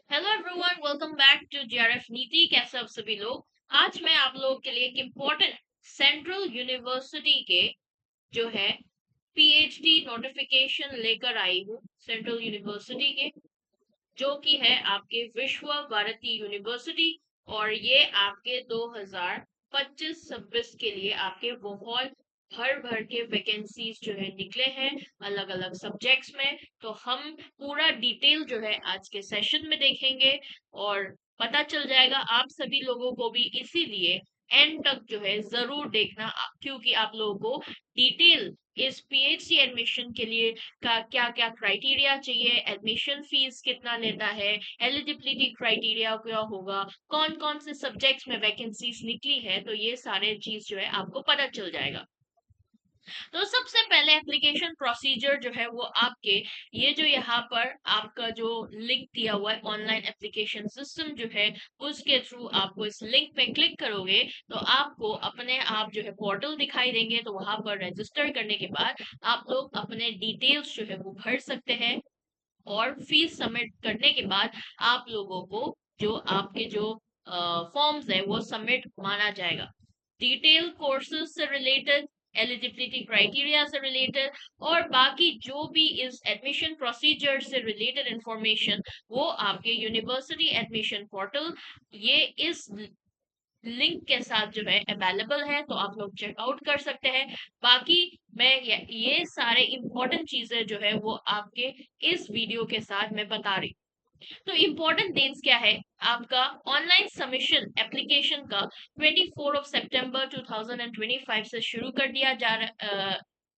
Hello everyone, welcome back to GRF Niti. कैसे आप सभी लोग। आज मैं आप लोगों के लिए एक इम्पोर्टेंट सेंट्रल यूनिवर्सिटी के जो है पीएचडी नोटिफिकेशन लेकर आई हूँ। सेंट्रल यूनिवर्सिटी के जो कि है आपके विश्व भारती यूनिवर्सिटी, और ये आपके 2025-26 के लिए आपके बहुत भर भर के वैकेंसीज जो है निकले हैं अलग अलग सब्जेक्ट्स में। तो हम पूरा डिटेल जो है आज के सेशन में देखेंगे और पता चल जाएगा आप सभी लोगों को भी। इसीलिए एंड तक जो है जरूर देखना, क्योंकि आप लोगों को डिटेल इस पीएचडी एडमिशन के लिए का क्या क्या क्राइटेरिया चाहिए, एडमिशन फीस कितना लेता है, एलिजिबिलिटी क्राइटेरिया क्या होगा, कौन कौन से सब्जेक्ट्स में वैकेंसीज निकली है, तो ये सारे चीज जो है आपको पता चल जाएगा। तो सबसे पहले एप्लीकेशन प्रोसीजर जो है वो आपके ये जो यहाँ पर आपका जो लिंक दिया हुआ है ऑनलाइन एप्लीकेशन सिस्टम जो है उसके थ्रू आपको इस लिंक पे क्लिक करोगे तो आपको अपने आप जो है पोर्टल दिखाई देंगे। तो वहां पर रजिस्टर करने के बाद आप लोग अपने डिटेल्स जो है वो भर सकते हैं, और फीस सबमिट करने के बाद आप लोगों को जो आपके जो फॉर्म्स है वो सबमिट माना जाएगा। डिटेल कोर्सेज से रिलेटेड, एलिजिबिलिटी क्राइटेरिया से रिलेटेड और बाकी जो भी इस एडमिशन प्रोसीजर से रिलेटेड इंफॉर्मेशन वो आपके यूनिवर्सिटी एडमिशन पोर्टल ये इस लिंक के साथ जो है अवेलेबल है, तो आप लोग चेकआउट कर सकते हैं। बाकी मैं ये सारे इंपॉर्टेंट चीजें जो है वो आपके इस वीडियो के साथ मैं बता रही हूँ। तो इम्पोर्टेंट डेट्स क्या है आपका ऑनलाइन सबमिशन एप्लीकेशन का 24 सितंबर 2025 से शुरू कर दिया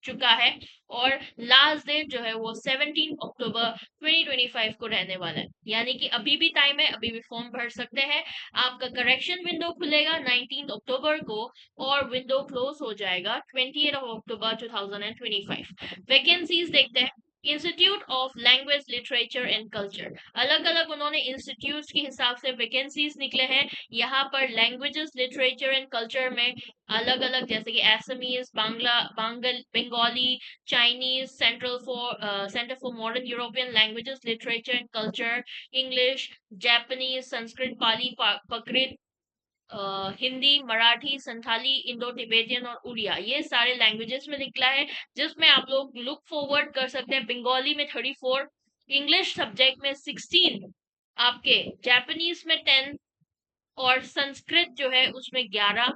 चुका है, और लास्ट डेट जो है वो 17 अक्टूबर 2025 को रहने वाला है। यानी कि अभी भी टाइम है, अभी भी फॉर्म भर सकते हैं। आपका करेक्शन विंडो खुलेगा 19 अक्टूबर को और विंडो क्लोज हो जाएगा 28 अक्टूबर 2025। वैकेंसीज देखते हैं। Institute of language literature and culture, अलग अलग उन्होंने इंस्टीट्यूट के हिसाब से वैकेंसीज निकले हैं। यहाँ पर लैंग्वेजेस लिटरेचर एंड कल्चर में अलग अलग जैसे कि SMEs, Bengali, Chinese, centre for modern European languages literature and culture, English, Japanese, Sanskrit, Pali, Prakrit, Hindi, Marathi, Santhali, Indo Tibetan और उड़िया, ये सारे लैंग्वेजेस में निकला है, जिसमें आप लोग लुक फॉरवर्ड कर सकते हैं। बंगाली में 34, इंग्लिश सब्जेक्ट में 16, आपके जापानीज में 10 और संस्कृत जो है उसमें 11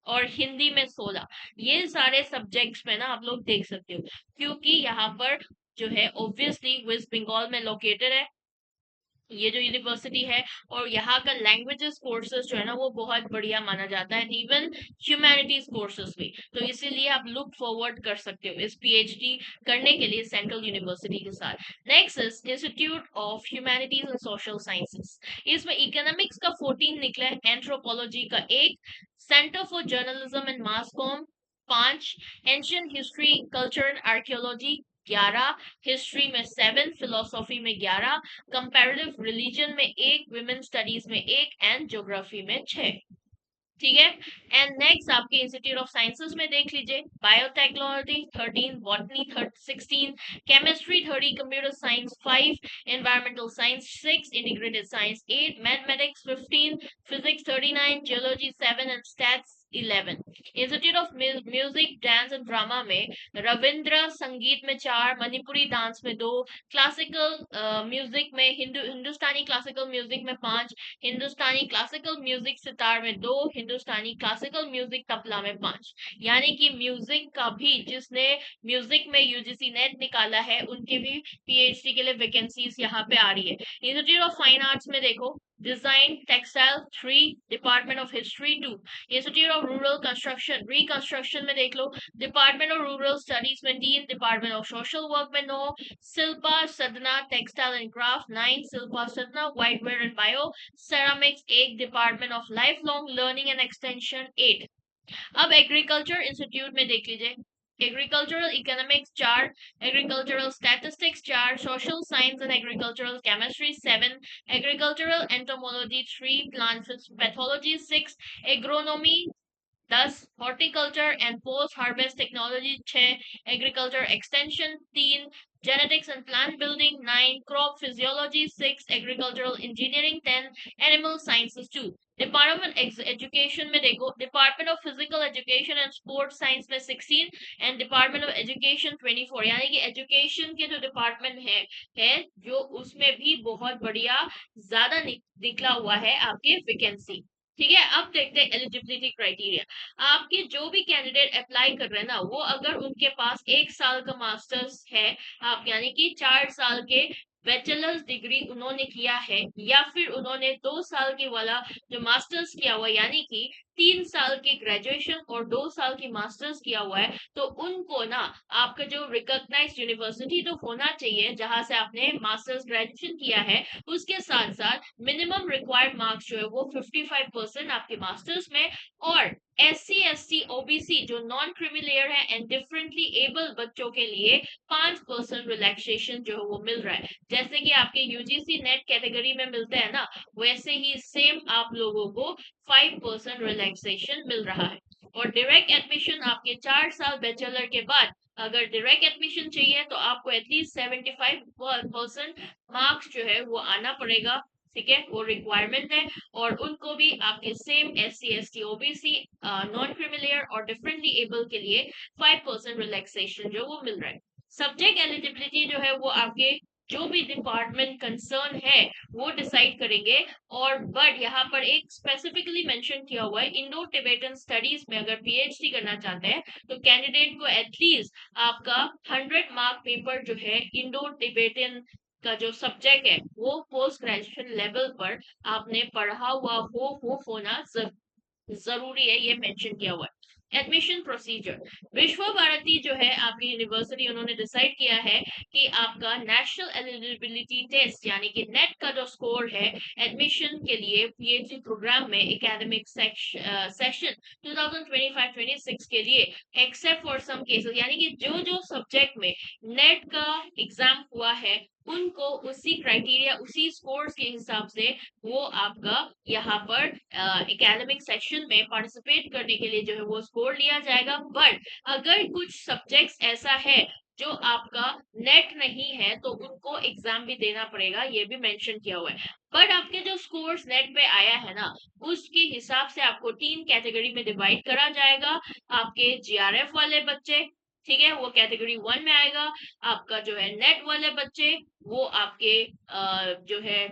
और हिंदी में 16। ये सारे सब्जेक्ट्स में ना आप लोग देख सकते हो, क्योंकि यहाँ पर जो है ऑब्वियसली वेस्ट बंगाल में लोकेटेड है ये जो यूनिवर्सिटी है, और यहाँ का लैंग्वेजेस कोर्सेज जो है ना वो बहुत बढ़िया माना जाता है, इवन ह्यूमैनिटीज कोर्सेज भी। तो इसीलिए आप लुक फॉरवर्ड कर सकते हो इस पीएचडी करने के लिए सेंट्रल यूनिवर्सिटी के साथ। Next is institute of humanities and social sciences. इसमें इकोनॉमिक्स का 14 निकला है, एंथ्रोपोलॉजी का 1, centre for journalism and mass com 5, ancient history culture and archaeology 11, history में 7, फिलोसॉफी में 11, कंपैरेटिव रिलीजन में 1, विमेन स्टडीज में 1 एंड ज्योग्राफी में 6। ठीक है। एंड नेक्स्ट आपके इंस्टीट्यूट ऑफ साइंसेस में देख लीजिए, biotechnology 13, botany 16, chemistry 30, computer science 5, environmental science 6, integrated science 8, mathematics 15, physics 39, geology 7 and stats 11। Institute of music dance and drama में रविंद्र संगीत में 4, मणिपुरी डांस में 2, क्लासिकल म्यूजिक में हिंदुस्तानी क्लासिकल म्यूजिक में 5, हिंदुस्तानी क्लासिकल म्यूजिक सितार में 2, हिंदुस्तानी क्लासिकल म्यूजिक तबला में 5। यानी कि म्यूजिक का भी जिसने म्यूजिक में यूजीसी नेट निकाला है उनके भी पीएचडी के लिए वैकेंसीज यहाँ पे आ रही है। इंस्टीट्यूट ऑफ फाइन आर्ट्स में देखो, design textile 3, department of history 2, institute of rural construction reconstruction में देख लो, डिपार्टमेंट ऑफ रूरल स्टडीज में 3, डिपार्टमेंट ऑफ सोशल वर्क में 9, Shilpa Sadana textile and craft 9, Shilpa Sadana whiteware and bio ceramics 1, department of life long learning and extension 8। अब agriculture institute में देख लीजिए, agricultural economics 4, agricultural statistics 4, social science and agricultural chemistry 7, agricultural entomology 3, plant pathology 6, agronomy 10 horticulture and post harvest technology 6 agriculture extension 3 genetics and plant building 9 crop physiology 6 agricultural engineering 10 animal sciences 2 department education में देखो department of physical education and sports science में 16 and department of education 24 यानी कि education के जो department है जो उसमें भी बहुत बढ़िया ज्यादा निकला हुआ है आपके वैकेंसी। ठीक है, अब देखते हैं एलिजिबिलिटी क्राइटेरिया। आपके जो भी कैंडिडेट अप्लाई कर रहे हैं ना वो अगर उनके पास 1 साल का मास्टर्स है, आप यानी कि 4 साल के बैचलर्स डिग्री उन्होंने किया है या फिर उन्होंने 2 साल के वाला जो मास्टर्स किया हुआ यानी कि 3 साल की ग्रेजुएशन और 2 साल की मास्टर्स किया हुआ है, तो उनको ना आपका जो रिकॉग्नाइज्ड यूनिवर्सिटी तो होना चाहिए जहां से आपने मास्टर्स ग्रेजुएशन किया है, उसके साथ साथ मिनिमम रिक्वायर्ड मार्क्स जो है वो 55% आपके मास्टर्स में, और SC ST OBC जो नॉन क्रिमिलेयर है एंड डिफरेंटली एबल बच्चों के लिए 5% रिलैक्सेशन जो है वो मिल रहा है, जैसे कि आपके UGC नेट कैटेगरी में मिलते हैं ना, वैसे ही सेम आप लोगों को 5% रिलैक्सेशन मिल रहा है। और डायरेक्ट एडमिशन आपके 4 साल बैचलर के बाद अगर डायरेक्ट एडमिशन चाहिए तो आपको एटलीस्ट 75% मार्क्स जो है वो आना पड़ेगा। ठीक है, वो रिक्वायरमेंट है। और उनको भी आपके same SC ST OBC non creamy layer और डिफरेंटली एबल के लिए 5% रिलैक्सेशन जो वो मिल रहा है। सब्जेक्ट एलिजिबिलिटी जो है वो आपके जो भी डिपार्टमेंट कंसर्न है वो डिसाइड करेंगे। और बट यहाँ पर एक स्पेसिफिकली मेंशन किया हुआ है, इंडो टिबेटन स्टडीज में अगर PhD करना चाहते हैं तो कैंडिडेट को एटलीस्ट आपका 100 मार्क पेपर जो है इंडो टिबेटन का जो सब्जेक्ट है वो पोस्ट ग्रेजुएशन लेवल पर आपने पढ़ा हुआ हो होना जरूरी है, ये मेंशन किया हुआ है। एडमिशन प्रोसीजर, विश्व भारती जो है आपकी यूनिवर्सिटी उन्होंने डिसाइड किया है कि आपका नेशनल एलिजिबिलिटी टेस्ट यानी कि नेट का जो स्कोर है एडमिशन के लिए PhD प्रोग्राम में एकेडमिक सेशन 2025-26 के लिए एक्सेप्ट फॉर सम केसेस यानी कि जो जो सब्जेक्ट में नेट का एग्जाम हुआ है उनको उसी क्राइटेरिया उसी स्कोर्स के हिसाब से वो आपका यहाँ पर एकेडमिक सेक्शन में पार्टिसिपेट करने के लिए जो है वो स्कोर लिया जाएगा। बट अगर कुछ सब्जेक्ट्स ऐसा है जो आपका नेट नहीं है तो उनको एग्जाम भी देना पड़ेगा, ये भी मेंशन किया हुआ है। बट आपके जो स्कोर्स नेट पे आया है ना उसके हिसाब से आपको 3 कैटेगरी में डिवाइड करा जाएगा। आपके GRF वाले बच्चे, ठीक है, वो कैटेगरी 1 में आएगा। आपका जो है नेट वाले बच्चे वो आपके जो है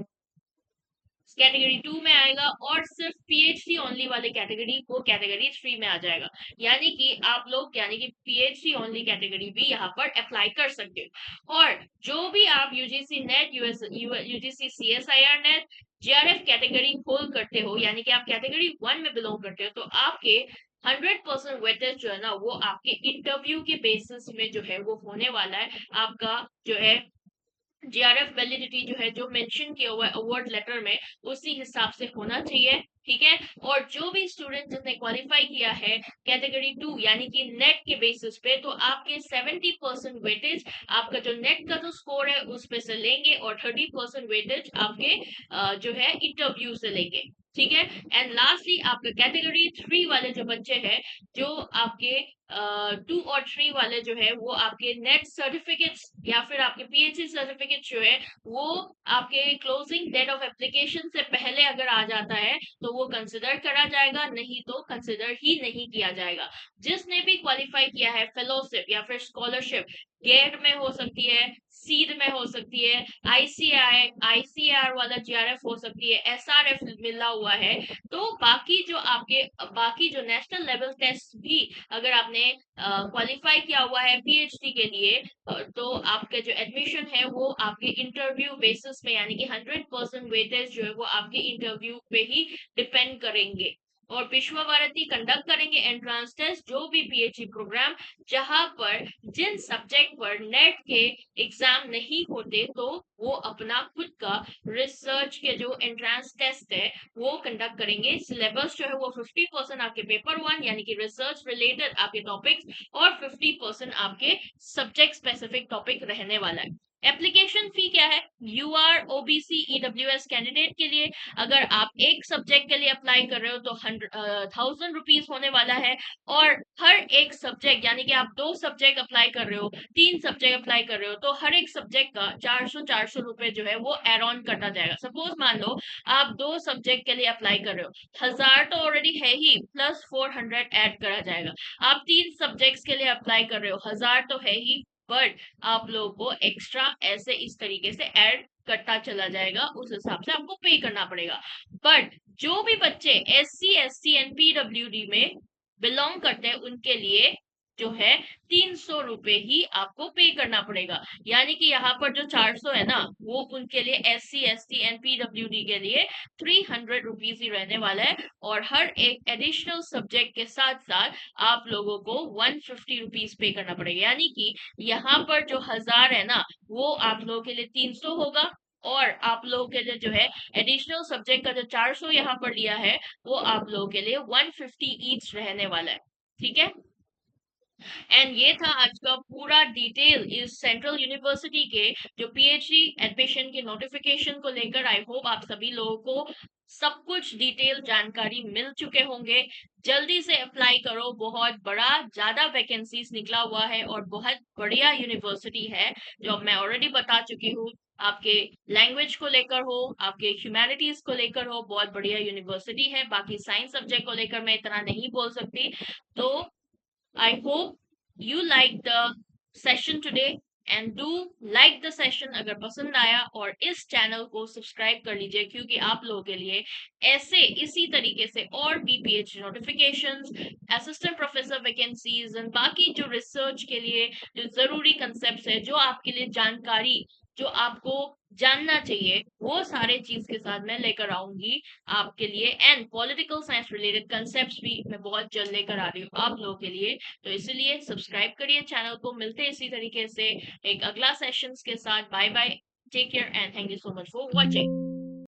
कैटेगरी 2 में आएगा, और सिर्फ PhD ओनली वाले कैटेगरी वो कैटेगरी 3 में आ जाएगा। यानी कि आप लोग यानी कि PhD ओनली कैटेगरी भी यहाँ पर अप्लाई कर सकते हो। और जो भी आप UGC net UGC CSIR net GRF category hold करते हो यानी कि आप कैटेगरी 1 में बिलोंग करते हो तो आपके 100% वेटेज जो है ना वो आपके इंटरव्यू के बेसिस में जो है वो होने वाला है। आपका जो है GRF वैलिडिटी जो है जो मेंशन किया हुआ है अवार्ड लेटर में उसी हिसाब से होना चाहिए। ठीक है, और जो भी स्टूडेंट जिसने क्वालिफाई किया है कैटेगरी 2 यानी कि नेट के बेसिस पे तो आपके 70% वेटेज आपका जो नेट का जो स्कोर है उस पे से लेंगे और 30% वेटेज आपके जो है इंटरव्यू से लेंगे। ठीक है, एंड लास्टली आपके कैटेगरी 3 वाले जो बच्चे हैं जो आपके 2 और 3 वाले जो है वो आपके नेट सर्टिफिकेट्स या फिर आपके PhD सर्टिफिकेट जो है वो आपके क्लोजिंग डेट ऑफ एप्लीकेशन से पहले अगर आ जाता है तो वो कंसिडर करा जाएगा, नहीं तो कंसिडर ही नहीं किया जाएगा। जिसने भी क्वालिफाई किया है फेलोशिप या फिर स्कॉलरशिप गेट में हो सकती है, सीड में हो सकती है, ICAR वाला GRF हो सकती है, SRF मिला हुआ है, तो बाकी जो आपके बाकी जो नेशनल लेवल टेस्ट भी अगर आपने क्वालिफाई किया हुआ है PhD के लिए तो आपके जो एडमिशन है वो आपके इंटरव्यू बेसिस पे यानी कि 100% वेटेज जो है वो आपके इंटरव्यू पे ही डिपेंड करेंगे। और विश्व भारती कंडक्ट करेंगे एंट्रांस टेस्ट जो भी PhD प्रोग्राम जहां पर जिन सब्जेक्ट पर नेट के एग्जाम नहीं होते तो वो अपना खुद का रिसर्च के जो एंट्रांस टेस्ट है वो कंडक्ट करेंगे। सिलेबस जो है वो 50% आपके पेपर 1 यानी कि रिसर्च रिलेटेड आपके टॉपिक्स और 50% आपके सब्जेक्ट स्पेसिफिक टॉपिक रहने वाला है। एप्लीकेशन फी क्या है? You are OBC EWS candidate के लिए अगर आप एक सब्जेक्ट के लिए अप्लाई कर रहे हो तो 1,000 रुपीज होने वाला है। और हर एक सब्जेक्ट यानी कि आप 2 सब्जेक्ट अप्लाई कर रहे हो, 3 सब्जेक्ट अप्लाई कर रहे हो, तो हर एक सब्जेक्ट का 400 रुपए जो है वो एड ऑन कटा जाएगा। सपोज मान लो आप 2 सब्जेक्ट के लिए अप्लाई कर रहे हो, 1,000 तो ऑलरेडी है ही, प्लस 400 ऐड करा जाएगा। आप 3 सब्जेक्ट्स के लिए अप्लाई कर रहे हो, 1,000 तो है ही, बट आप लोगों को एक्स्ट्रा ऐसे इस तरीके से ऐड करता चला जाएगा, उस हिसाब से आपको पे करना पड़ेगा। बट जो भी बच्चे SC ST एंड PWD में बिलोंग करते हैं उनके लिए जो है 300 रुपए ही आपको पे करना पड़ेगा। यानी कि यहाँ पर जो 400 है ना, वो उनके लिए SC ST एंड PWD के लिए 300 रुपीज ही रहने वाला है। और हर एक एडिशनल सब्जेक्ट के साथ साथ आप लोगों को 150 रुपीज पे करना पड़ेगा। यानी कि यहाँ पर जो 1,000 है ना, वो आप लोगों के लिए 300 होगा। और आप लोगों के लिए जो है एडिशनल सब्जेक्ट का जो 400 यहाँ पर लिया है, वो आप लोगों के लिए 150 ईच रहने वाला है। ठीक है। एंड ये था आज का पूरा डिटेल इस सेंट्रल यूनिवर्सिटी के जो PhD एडमिशन के नोटिफिकेशन को लेकर। आई होप आप सभी लोगों को सब कुछ डिटेल जानकारी मिल चुके होंगे। जल्दी से अप्लाई करो, बहुत बड़ा ज्यादा वैकेंसीज निकला हुआ है और बहुत बढ़िया यूनिवर्सिटी है, जो मैं ऑलरेडी बता चुकी हूँ। आपके लैंग्वेज को लेकर हो, आपके ह्यूमैनिटीज को लेकर हो, बहुत बढ़िया यूनिवर्सिटी है। बाकी साइंस सब्जेक्ट को लेकर मैं इतना नहीं बोल सकती। तो I hope you like the session today and do like the session अगर पसंद आया, और इस चैनल को सब्सक्राइब कर लीजिए क्योंकि आप लोगों के लिए ऐसे इसी तरीके से और भी PhD notifications, assistant professor vacancies और बाकी जो रिसर्च के लिए जो जरूरी कंसेप्ट है, जो आपके लिए जानकारी जो आपको जानना चाहिए, वो सारे चीज के साथ मैं लेकर आऊंगी आपके लिए। And political science related concept भी मैं बहुत जल्द लेकर आ रही हूँ आप लोगों के लिए। तो इसलिए सब्सक्राइब करिए चैनल को। मिलते हैं इसी तरीके से एक अगला सेशंस के साथ। Bye bye, take care and thank you so much for watching.